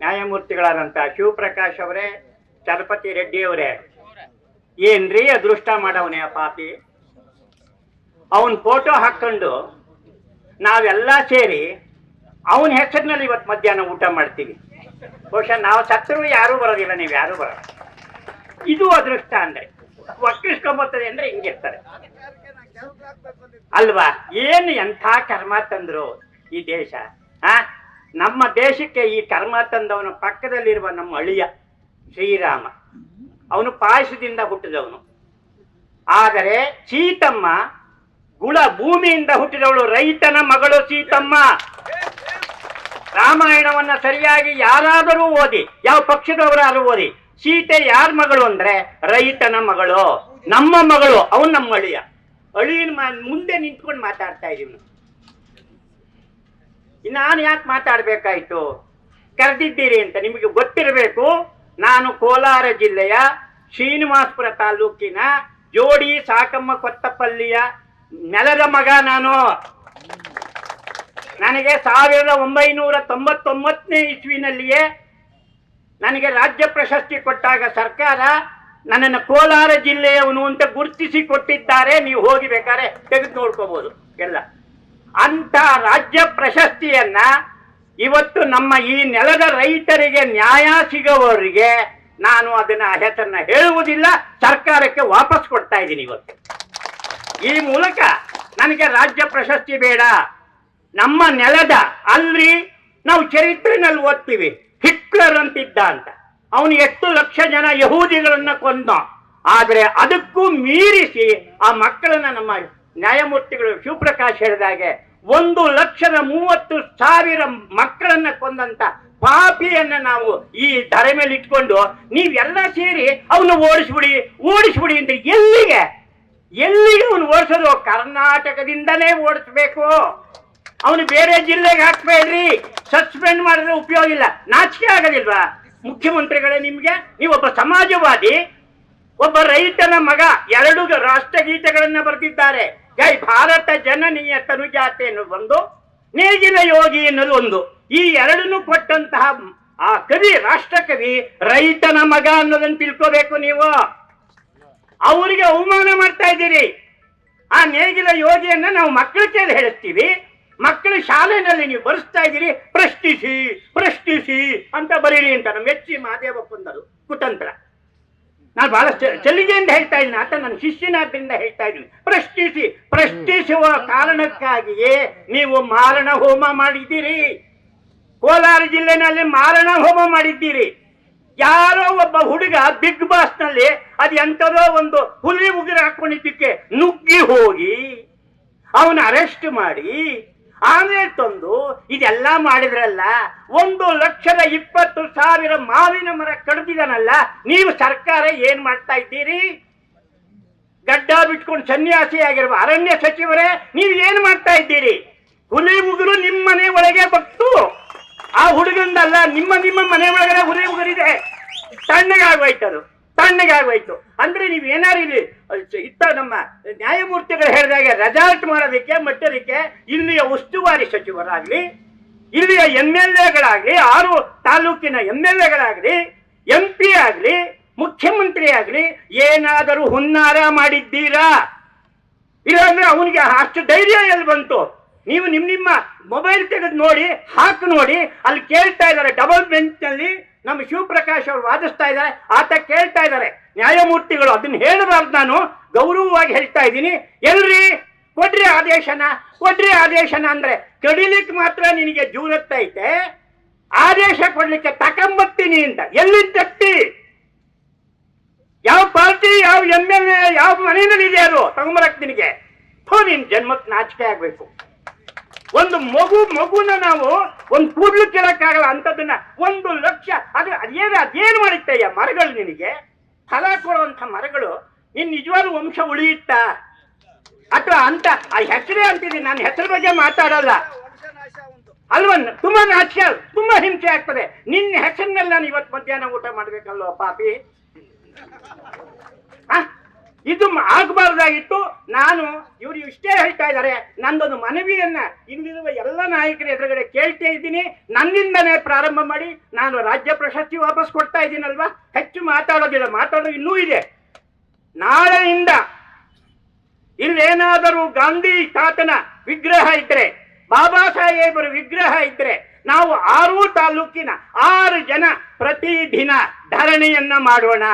ನ್ಯಾಯಮೂರ್ತಿಗಳಾದಂಥ ಶಿವಪ್ರಕಾಶ್ ಅವರೇ, ಚಲಪತಿ ರೆಡ್ಡಿ ಅವರೇ, ಏನ್ರಿ ಅದೃಷ್ಟ ಮಾಡವನೇ ಆ ಪಾಪಿ. ಅವನ್ ಫೋಟೋ ಹಾಕೊಂಡು ನಾವೆಲ್ಲ ಸೇರಿ ಅವನ ಹೆಸರಿನಲ್ಲಿ ಇವತ್ತು ಮಧ್ಯಾಹ್ನ ಊಟ ಮಾಡ್ತೀವಿ. ಬಹುಶಃ ನಾವು ಸತ್ತರೂ ಯಾರೂ ಬರೋದಿಲ್ಲ, ನೀವು ಯಾರೂ ಬರೋಲ್ಲ. ಇದು ಅದೃಷ್ಟ ಅಂದ್ರೆ. ಒಕ್ಕಿಸ್ಕೊಂಬರ್ತದೆ ಅಂದ್ರೆ ಹಿಂಗಿರ್ತಾರೆ ಅಲ್ವಾ? ಏನು ಎಂಥ ಕರ್ಮ ತಂದ್ರು ಈ ದೇಶ. ನಮ್ಮ ದೇಶಕ್ಕೆ ಈ ಕರ್ಮ ತಂದವನ ಪಕ್ಕದಲ್ಲಿರುವ ನಮ್ಮ ಅಳಿಯ ಶ್ರೀರಾಮ, ಅವನು ಪಾಯಸದಿಂದ ಹುಟ್ಟಿದವನು. ಆದರೆ ಸೀತಮ್ಮ ಗುಳ ಭೂಮಿಯಿಂದ ಹುಟ್ಟಿದವಳು, ರೈತನ ಮಗಳು ಸೀತಮ್ಮ. ರಾಮಾಯಣವನ್ನ ಸರಿಯಾಗಿ ಯಾರಾದರೂ ಓದಿ, ಯಾವ ಪಕ್ಷದವರಾದರೂ ಓದಿ, ಸೀತೆ ಯಾರ ಮಗಳು ಅಂದ್ರೆ ರೈತನ ಮಗಳು, ನಮ್ಮ ಮಗಳು. ಅವನು ನಮ್ಮ ಅಳಿಯ. ಅಳಿಯನ ಮುಂದೆ ನಿಂತ್ಕೊಂಡು ಮಾತಾಡ್ತಾ ಇದೀವಿ. ನಾನು ಯಾಕೆ ಮಾತಾಡ್ಬೇಕಾಯ್ತು? ಕರೆದಿದ್ದೀರಿ ಅಂತ ನಿಮಗೆ ಗೊತ್ತಿರಬೇಕು. ನಾನು ಕೋಲಾರ ಜಿಲ್ಲೆಯ ಶ್ರೀನಿವಾಸಪುರ ತಾಲೂಕಿನ ಜೋಡಿ ಸಾಕಮ್ಮ ಕೊತ್ತಪಲ್ಲಿಯ ನೆಲದ ಮಗ. ನನಗೆ 1999ನೇ ಇಸ್ವಿನಲ್ಲಿಯೇ ನನಗೆ ರಾಜ್ಯ ಪ್ರಶಸ್ತಿ ಕೊಟ್ಟಾಗ ಸರ್ಕಾರ ನನ್ನನ್ನು ಕೋಲಾರ ಜಿಲ್ಲೆಯವನು ಅಂತ ಗುರುತಿಸಿ ಕೊಟ್ಟಿದ್ದಾರೆ. ನೀವು ಹೋಗಿ ಬೇಕಾದ್ರೆ ತೆಗೆದು ನೋಡ್ಕೋಬಹುದು ಎಲ್ಲ. ಅಂತ ರಾಜ್ಯ ಪ್ರಶಸ್ತಿಯನ್ನ ಇವತ್ತು ನಮ್ಮ ಈ ನೆಲದ ರೈತರಿಗೆ ನ್ಯಾಯ ಸಿಗೋವರಿಗೆ ನಾನು ಅದನ್ನ ಹೆಸರನ್ನ ಹೇಳುವುದಿಲ್ಲ, ಸರ್ಕಾರಕ್ಕೆ ವಾಪಸ್ ಕೊಡ್ತಾ ಇದ್ದೀನಿ ಇವತ್ತು. ಈ ಮೂಲಕ ನನಗೆ ರಾಜ್ಯ ಪ್ರಶಸ್ತಿ ಬೇಡ. ನಮ್ಮ ನೆಲದ ಅಲ್ರಿ, ನಾವು ಚರಿತ್ರೆನಲ್ಲಿ ಓದ್ತೀವಿ, ಹಿಟ್ಲರ್ ಅಂತಿದ್ದ ಅಂತ. ಅವನು 8 ಲಕ್ಷ ಜನ ಯಹೂದಿಗಳನ್ನ ಕೊಂದ. ಆದ್ರೆ ಅದಕ್ಕೂ ಮೀರಿಸಿ ಆ ಮಕ್ಕಳನ್ನ ನಮ್ಮ ನ್ಯಾಯಮೂರ್ತಿಗಳು ಶಿವಪ್ರಕಾಶ್ ಹೇಳಿದಾಗೆ 1,30,000 ಮಕ್ಕಳನ್ನ ಕೊಂದಂತ ಪಾಪಿಯನ್ನ ನಾವು ಈ ಧರೆ ಮೇಲೆ ಇಟ್ಕೊಂಡು ನೀವೆಲ್ಲ ಸೇರಿ ಅವನು ಓಡಿಸ್ಬಿಡಿ ಅಂತ ಎಲ್ಲಿಗೆ ಅವನು ಓಡಿಸೋದು? ಕರ್ನಾಟಕದಿಂದಲೇ ಓಡಿಸ್ಬೇಕು. ಅವನು ಬೇರೆ ಜಿಲ್ಲೆಗೆ ಹಾಕ್ಬೇಡ್ರಿ. ಸಸ್ಪೆಂಡ್ ಮಾಡಿದ್ರೆ ಉಪಯೋಗ ಇಲ್ಲ. ನಾಚಿಕೆ ಆಗೋದಿಲ್ವಾ ಮುಖ್ಯಮಂತ್ರಿಗಳೇ ನಿಮ್ಗೆ? ನೀವೊಬ್ಬ ಸಮಾಜವಾದಿ, ಒಬ್ಬ ರೈತನ ಮಗ, 2 ರಾಷ್ಟ್ರಗೀತೆಗಳನ್ನ ಬರೆದಿದ್ದಾರೆ. ಜೈ ಭಾರತ ಜನನೀಯ ತನುಜಾತೆ ಅನ್ನೋದು ಒಂದು, ನೇಗಿಲ ಯೋಗಿ ಅನ್ನೋದು ಒಂದು. ಈ 2 ಕೊಟ್ಟಂತಹ ಆ ಕವಿ, ರಾಷ್ಟ್ರಕವಿ ರೈತನ ಮಗ ಅನ್ನೋದನ್ನು ತಿಳ್ಕೋಬೇಕು ನೀವು. ಅವರಿಗೆ ಅವಮಾನ ಮಾಡ್ತಾ ಇದ್ದೀರಿ. ಆ ನೇಗಿಲ ಯೋಗಿಯನ್ನ ನಾವು ಮಕ್ಕಳ ಕೈಲಿ ಹೇಳಿಸ್ತೀವಿ, ಮಕ್ಕಳ ಶಾಲೆಯಲ್ಲಿ ನೀವು ಬರೆಸ್ತಾ ಇದ್ದೀರಿ. ಪ್ರಶ್ನಿಸಿ ಅಂತ ಬರೀರಿ ಅಂತ ನಮ್ಮ ಎಚ್ ಸಿ ಮಹದೇವಪ್ಪಂದರು ಕುತಂತ್ರ. ನಾನು ಬಹಳ ಚಲಿಗೆಯಿಂದ ಹೇಳ್ತಾ ಇದ್ದೀನಿ, ಆತ ನನ್ನ ಶಿಷ್ಯನಾದ್ರಿಂದ ಹೇಳ್ತಾ ಇದ್ದೀನಿ. ಪ್ರಶ್ನಿಸುವ ಕಾರಣಕ್ಕಾಗಿಯೇ ನೀವು ಮಾರಣ ಹೋಮ ಮಾಡಿದ್ದೀರಿ. ಕೋಲಾರ ಜಿಲ್ಲೆನಲ್ಲಿ ಮಾರಣ ಹೋಮ ಮಾಡಿದ್ದೀರಿ. ಯಾರೋ ಒಬ್ಬ ಹುಡುಗ ಬಿಗ್ ಬಾಸ್ ನಲ್ಲಿ ಅದು ಎಂಥದೋ ಒಂದು ಹುಲಿ ಉಗುರು ಹಾಕೊಂಡಿದ್ದಕ್ಕೆ ನುಗ್ಗಿ ಹೋಗಿ ಅವನ ಅರೆಸ್ಟ್ ಮಾಡಿ ಆಮೇಲೆ ತಂದು ಇದೆಲ್ಲ ಮಾಡಿದ್ರಲ್ಲ. 1,20,000 ಮಾವಿನ ಮರ ಕಡ್ದಿದನಲ್ಲ. ನೀವು ಸರ್ಕಾರ ಏನ್ ಮಾಡ್ತಾ ಇದ್ದೀರಿ? ಗಡ್ಡ ಬಿಟ್ಕೊಂಡು ಸನ್ಯಾಸಿ ಆಗಿರುವ ಅರಣ್ಯ ಸಚಿವರೇ, ನೀವು ಏನ್ ಮಾಡ್ತಾ ಇದ್ದೀರಿ? ಹುಲಿ ಉಗುರು ನಿಮ್ಮ ಮನೆ ಒಳಗೆ ಬಕ್ತು. ಆ ಹುಡುಗಂದಲ್ಲ, ನಿಮ್ಮ ಮನೆ ಒಳಗಡೆ ಹುಲಿ ಉಗುರಿದೆ. ತಣ್ಣಗಾಗೋಯ್ತು ಅಂದ್ರೆ ನೀವು ಏನಾರು ಇಲ್ಲಿ ನಮ್ಮ ನ್ಯಾಯಮೂರ್ತಿಗಳು ಹೇಳಿದಾಗ ರೆಸಾರ್ಟ್ ಮಾಡೋದಕ್ಕೆ ಮಟ್ಟದಕ್ಕೆ ಇಲ್ಲಿಯ ಉಸ್ತುವಾರಿ ಸಚಿವರಾಗ್ಲಿ, ಇಲ್ಲಿಯ MLAಗಳಾಗ್ಲಿ, 6 ತಾಲೂಕಿನ MLAಗಳಾಗ್ಲಿ, MP ಆಗ್ಲಿ, ಮುಖ್ಯಮಂತ್ರಿ ಆಗ್ಲಿ, ಏನಾದರೂ ಹುನ್ನಾರ ಮಾಡಿದ್ದೀರಾ? ಇಲ್ಲಾಂದ್ರೆ ಅವನಿಗೆ ಅಷ್ಟು ಧೈರ್ಯ ಎಲ್ಲಿ ಬಂತು? ನೀವು ನಿಮ್ಮ ಮೊಬೈಲ್ ತೆಗೆದು ನೋಡಿ, ಹಾಕಿ ನೋಡಿ. ಅಲ್ಲಿ ಕೇಳ್ತಾ ಇದ್ದಾರೆ ಡಬಲ್ ಬೆಂಚ್ ನಲ್ಲಿ ನಮ್ಮ ಶಿವಪ್ರಕಾಶ್ ಅವರು ವಾದಿಸ್ತಾ ಇದ್ದಾರೆ. ಆತ ಕೇಳ್ತಾ ಇದ್ದಾರೆ ನ್ಯಾಯಮೂರ್ತಿಗಳು. ಅದನ್ನ ಹೇಳಬಾರ್ದು, ನಾನು ಗೌರವವಾಗಿ ಹೇಳ್ತಾ ಇದ್ದೀನಿ. ಎಲ್ರಿ ಕೊಡ್ರಿ ಆದೇಶನ ಅಂದ್ರೆ ಕಡಿಲಿಕ್ಕೆ ಮಾತ್ರ ನಿನಗೆ ಜೂರತ್ತೈತೆ, ಆದೇಶ ಕೊಡ್ಲಿಕ್ಕೆ ತಕೊಂಬತ್ತೀನಿ ಅಂತ ಎಲ್ಲಿ ತಟ್ಟಿ? ಯಾವ ಪಾರ್ಟಿ, ಯಾವ MLA, ಯಾವ ಮನೆಯಲ್ಲಿ ಇದೆ ಅದು ತಗೊಂಬರಕ್ ನಿನಗೆ? ನಿನ್ ಜನ್ಮಕ್ಕೆ ನಾಚಿಕೆ ಆಗ್ಬೇಕು. ಒಂದು ಮಗುನ ನಾವು ಒಂದು ಕೂಡ್ಲು ಕೇಳಕ್ಕಾಗಲ್ಲ ಅಂತದನ್ನ 1 ಲಕ್ಷ. ಅದೇನು ಮಾಡಿತ್ತಯ್ಯ ಮರಗಳು ನಿನಗೆ? ಫಲ ಕೊಡುವಂತ ಮರಗಳು ನಿನ್ ನಿಜವಾದ ವಂಶ ಉಳಿಯುತ್ತಾ? ಅಥವಾ ಅಂತ ಆ ಹೆಸರೇ ಅಂತಿದ್ದೀನಿ. ನಾನು ಹೆಸರು ಬಗ್ಗೆ ಮಾತಾಡಲ್ಲ ಅಲ್ವಾ? ತುಂಬಾ ನಾಚಿಕೆ, ತುಂಬಾ ಹಿಂಸೆ ಆಗ್ತದೆ. ನಿನ್ನ ಹೆಸರಿನಲ್ಲಿ ನಾನು ಇವತ್ತು ಮಧ್ಯಾಹ್ನ ಊಟ ಮಾಡ್ಬೇಕಲ್ವ ಪಾಪಿ? ಇದು ಆಗಬಾರ್ದಾಗಿತ್ತು. ನಾನು ಇವರು ಇಷ್ಟೇ ಹೇಳ್ತಾ ಇದ್ದಾರೆ. ನಂದೊಂದು ಮನವಿಯನ್ನ ಇಲ್ಲಿರುವ ಎಲ್ಲ ನಾಯಕರ ಎದುರುಗಡೆ ಕೇಳ್ತಾ ಇದ್ದೀನಿ. ನನ್ನಿಂದನೇ ಪ್ರಾರಂಭ ಮಾಡಿ. ನಾನು ರಾಜ್ಯ ಪ್ರಶಸ್ತಿ ವಾಪಸ್ ಕೊಡ್ತಾ ಇದ್ದೀನಲ್ವಾ, ಹೆಚ್ಚು ಮಾತಾಡೋದಿಲ್ಲ, ಮಾತಾಡೋದು ಇನ್ನೂ ಇದೆ. ನಾಳೆಯಿಂದ ಇಲ್ಲೇನಾದರೂ ಗಾಂಧಿ ತಾತನ ವಿಗ್ರಹ ಇದ್ರೆ, ಬಾಬಾ ಸಾಹೇಬರ ವಿಗ್ರಹ ಇದ್ರೆ, ನಾವು 6 ತಾಲೂಕಿನ 6 ಜನ ಪ್ರತಿದಿನ ಧರಣಿಯನ್ನ ಮಾಡೋಣ.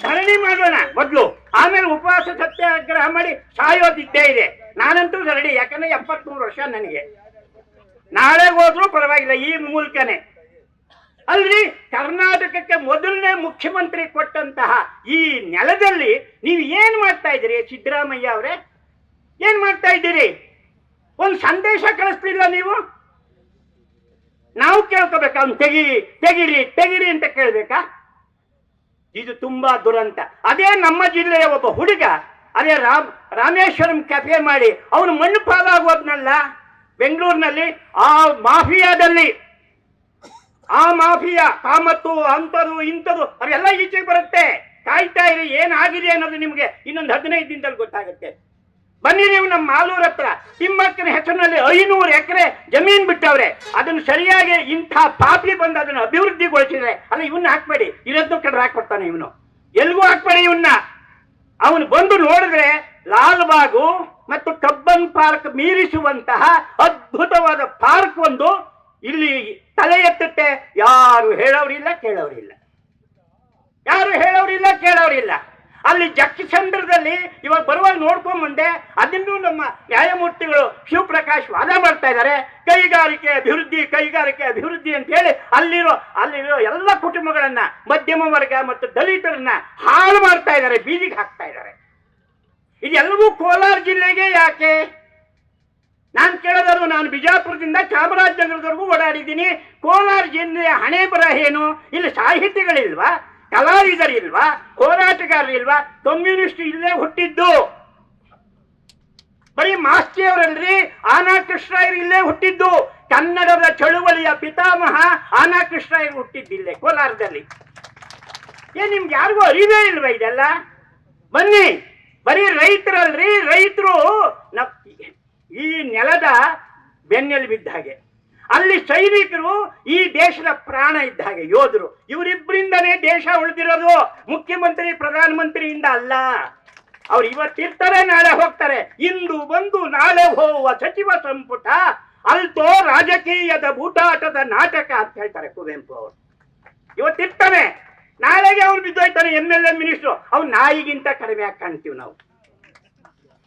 ಧರಣಿ ಮಾಡೋಣ ಮೊದಲು, ಆಮೇಲೆ ಉಪವಾಸ ಸತ್ಯಾಗ್ರಹ ಮಾಡಿ ಸಾಯೋದಿದ್ದೇ ಇದೆ. ನಾನಂತೂ ರೆಡಿ, ಯಾಕಂದ್ರೆ 73 ವರ್ಷ ನನಗೆ. ನಾಳೆ ಹೋದ್ರೂ ಪರವಾಗಿಲ್ಲ, ಈ ಮೂಲಕನೇ. ಅಲ್ಲಿ ಕರ್ನಾಟಕಕ್ಕೆ ಮೊದಲನೇ ಮುಖ್ಯಮಂತ್ರಿ ಕೊಟ್ಟಂತಹ ಈ ನೆಲದಲ್ಲಿ ನೀವು ಏನ್ ಮಾಡ್ತಾ ಇದ್ದೀರಿ ಸಿದ್ದರಾಮಯ್ಯ ಅವರೇ? ಏನ್ ಮಾಡ್ತಾ ಇದ್ದೀರಿ? ಒಂದು ಸಂದೇಶ ಕಳಿಸ್ತಿಲ್ಲ ನೀವು. ನಾವು ಕೇಳ್ಕೋಬೇಕಾ? ಅವ್ನು ತೆಗಿರಿ ತೆಗಿರಿ ಅಂತ ಕೇಳ್ಬೇಕಾ? ಇದು ತುಂಬಾ ದುರಂತ. ಅದೇ ನಮ್ಮ ಜಿಲ್ಲೆಯ ಒಬ್ಬ ಹುಡುಗ, ಅದೇ ರಾಮೇಶ್ವರಂ ಕೆಫೆ ಮಾಡಿ ಅವನು ಮಣ್ಣು ಪಾಲಾಗೋದ್ನಲ್ಲ ಬೆಂಗಳೂರಿನಲ್ಲಿ. ಆ ಮಾಫಿಯಾದಲ್ಲಿ, ಆ ಮಾಫಿಯಾ ಕಾಮತ್ತು ಅಂಥದ್ದು ಇಂಥದ್ದು ಅವೆಲ್ಲ ಈಚೆಗೆ ಬರುತ್ತೆ. ಕಾಯ್ತಾ ಇರಿ, ಏನಾಗಿದೆ ಅನ್ನೋದು ನಿಮ್ಗೆ ಇನ್ನೊಂದು 15 ದಿನದಲ್ಲಿ ಗೊತ್ತಾಗುತ್ತೆ. ಬನ್ನಿ ನೀವು ನಮ್ಮ ಮಾಲೂರ್ ಹತ್ರ ತಿಮ್ಮಕ್ಕನ ಹೆಸರಿನಲ್ಲಿ 500 ಎಕರೆ ಜಮೀನ್ ಬಿಟ್ಟವ್ರೆ. ಅದನ್ನು ಸರಿಯಾಗಿ ಇಂಥ ಪಾಪಿ ಬಂದು ಅದನ್ನು ಅಭಿವೃದ್ಧಿಗೊಳಿಸಿದ್ರೆ, ಅಲ್ಲ ಇವನ್ನ ಹಾಕ್ಬೇಡಿ, ಇರೋದು ಕಡೆ ಹಾಕ್ಬಿಡ್ತಾನೆ ಇವನು, ಎಲ್ಗೂ ಹಾಕ್ಬೇಡಿ ಇವನ್ನ. ಅವನು ಬಂದು ನೋಡಿದ್ರೆ ಲಾಲ್ಬಾಗು ಮತ್ತು ಕಬ್ಬನ್ ಪಾರ್ಕ್ ಮೀರಿಸುವಂತಹ ಅದ್ಭುತವಾದ ಪಾರ್ಕ್ ಒಂದು ಇಲ್ಲಿ ತಲೆ ಎತ್ತುತ್ತೆ. ಯಾರು ಹೇಳೋರಿಲ್ಲ ಕೇಳೋರಿಲ್ಲ, ಯಾರು ಹೇಳೋರಿಲ್ಲ ಕೇಳೋರಿಲ್ಲ. ಅಲ್ಲಿ ಜಕ್ಕಸಂದ್ರದಲ್ಲಿ ಇವಾಗ ಬರುವಾಗ ನೋಡ್ಕೊಂಡ್ ಬಂದೆ. ಅದನ್ನು ನಮ್ಮ ನ್ಯಾಯಮೂರ್ತಿಗಳು ಶಿವಪ್ರಕಾಶ್ ವಾದ ಮಾಡ್ತಾ ಇದ್ದಾರೆ. ಕೈಗಾರಿಕೆ ಅಭಿವೃದ್ಧಿ, ಕೈಗಾರಿಕೆ ಅಭಿವೃದ್ಧಿ ಅಂತ ಹೇಳಿ ಅಲ್ಲಿರೋ ಎಲ್ಲ ಕುಟುಂಬಗಳನ್ನ, ಮಧ್ಯಮ ವರ್ಗ ಮತ್ತು ದಲಿತರನ್ನ ಹಾಳು ಮಾಡ್ತಾ ಇದ್ದಾರೆ, ಬೀದಿಗೆ ಹಾಕ್ತಾ ಇದ್ದಾರೆ. ಇದೆಲ್ಲವೂ ಕೋಲಾರ ಜಿಲ್ಲೆಗೆ ಯಾಕೆ? ನಾನು ಕೇಳೋದಾದ್ರು, ನಾನು ಬಿಜಾಪುರದಿಂದ ಚಾಮರಾಜನಗರದವರೆಗೂ ಓಡಾಡಿದ್ದೀನಿ. ಕೋಲಾರ ಜಿಲ್ಲೆಯ ಹಣೆ ಬರಹ ಏನು? ಇಲ್ಲಿ ಸಾಹಿತಿಗಳಿಲ್ವಾ? ಕಲಾವಿದರಿಲ್ವಾ? ಹೋರಾಟಗಾರರಿಲ್ವಾ? ಕಮ್ಯುನಿಸ್ಟ್ ಇಲ್ಲೇ ಹುಟ್ಟಿದ್ದು. ಬರೀ ಮಾಸ್ತಿಯವರಲ್ರಿ, ಆನಾ ಕೃಷ್ಣಯ್ಯರು ಇಲ್ಲೇ ಹುಟ್ಟಿದ್ದು. ಕನ್ನಡದ ಚಳುವಳಿಯ ಪಿತಾಮಹ ಆನಾ ಕೃಷ್ಣಯ್ಯರು ಹುಟ್ಟಿದ್ದಿಲ್ಲೇ ಕೋಲಾರದಲ್ಲಿ. ನಿಮ್ಗೆ ಯಾರಿಗೂ ಅರಿವೇ ಇಲ್ವಾ ಇದೆಲ್ಲ? ಬನ್ನಿ, ಬರೀ ರೈತರಲ್ರಿ, ರೈತರು ಈ ನೆಲದ ಬೆನ್ನೆಲು ಬಿದ್ದ ಹಾಗೆ. ಅಲ್ಲಿ ಸೈನಿಕರು ಈ ದೇಶದ ಪ್ರಾಣ ಇದ್ದ ಹಾಗೆ, ಯೋಧರು. ಇವರಿಬ್ಬರಿಂದನೇ ದೇಶ ಉಳಿದಿರೋದು, ಮುಖ್ಯಮಂತ್ರಿ ಪ್ರಧಾನಮಂತ್ರಿಯಿಂದ ಅಲ್ಲ. ಅವ್ರು ಇವತ್ತಿರ್ತಾರೆ, ನಾಳೆ ಹೋಗ್ತಾರೆ. ಇಂದು ಬಂದು ನಾಳೆ ಹೋಗುವ ಸಚಿವ ಸಂಪುಟ ಅಲ್ತೋ ರಾಜಕೀಯದ ಬೂಟಾಟದ ನಾಟಕ ಅಂತ ಹೇಳ್ತಾರೆ ಕುವೆಂಪು ಅವರು. ಇವತ್ತಿರ್ತಾನೆ, ನಾಳೆಗೆ ಅವ್ರು ಬಿದ್ದೋಯ್ತಾನೆ MLA ಮಿನಿಸ್ಟ್ರು. ಅವ್ನು ನಾಯಿಗಿಂತ ಕಡಿಮೆ ಆಗಿ ಕಾಣ್ತೀವಿ ನಾವು.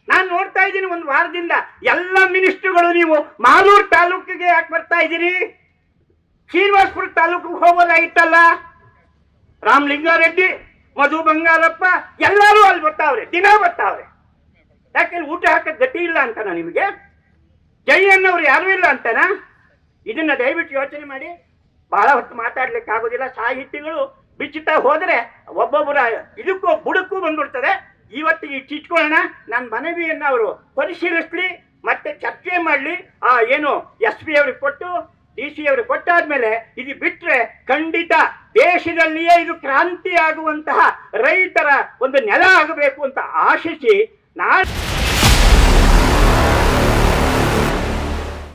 ನಾನು ನೋಡ್ತಾ ಇದ್ದೀನಿ ಒಂದು ವಾರದಿಂದ ಎಲ್ಲ ಮಿನಿಸ್ಟ್ರುಗಳು ನೀವು ಮಾಲೂರು ತಾಲೂಕಿಗೆ ಯಾಕೆ ಬರ್ತಾ ಇದ್ದೀರಿ? ಶ್ರೀನಿವಾಸಪುರ ತಾಲೂಕಿಗೆ ಹೋಗೋದಾಗಿತ್ತಲ್ಲ. ರಾಮಲಿಂಗಾರೆಡ್ಡಿ, ಮಧು ಬಂಗಾರಪ್ಪ ಎಲ್ಲರೂ ಅಲ್ಲಿ ಬರ್ತಾವ್ರೆ, ದಿನ ಬರ್ತಾವ್ರೆ. ಯಾಕೆ ಊಟ ಹಾಕಕ್ ಗತಿ ಇಲ್ಲ ಅಂತನಾ ನಿಮಗೆ? ಜೈಯನ್ನವ್ರು ಯಾರು ಇಲ್ಲ ಅಂತನಾ? ಇದನ್ನ ದಯವಿಟ್ಟು ಯೋಚನೆ ಮಾಡಿ. ಬಹಳ ಹೊತ್ತು ಮಾತಾಡ್ಲಿಕ್ಕೆ ಆಗೋದಿಲ್ಲ. ಸಾಹಿತಿಗಳು ಬಿಚ್ಚುತ್ತಾ ಹೋದ್ರೆ ಒಬ್ಬೊಬ್ಬರ ಇದಕ್ಕೂ ಬುಡಕ್ಕೂ ಬಂದ್ಬಿಡ್ತದೆ. ಇವತ್ತಿಗೆ ಚಿಚ್ಕೊಳ್ಳೋಣ. ನನ್ನ ಮನವಿಯನ್ನು ಅವರು ಪರಿಶೀಲಿಸ್ಲಿ, ಮತ್ತೆ ಚರ್ಚೆ ಮಾಡಲಿ. ಏನು SP ಅವ್ರಿಗೆ ಕೊಟ್ಟು DC ಅವ್ರಿಗೆ ಕೊಟ್ಟಾದ್ಮೇಲೆ ಇದು ಬಿಟ್ರೆ ಖಂಡಿತ ದೇಶದಲ್ಲಿಯೇ ಇದು ಕ್ರಾಂತಿ ಆಗುವಂತಹ ರೈತರ ಒಂದು ನೆಲ ಆಗಬೇಕು ಅಂತ ಆಶಿಸಿ ನಾನು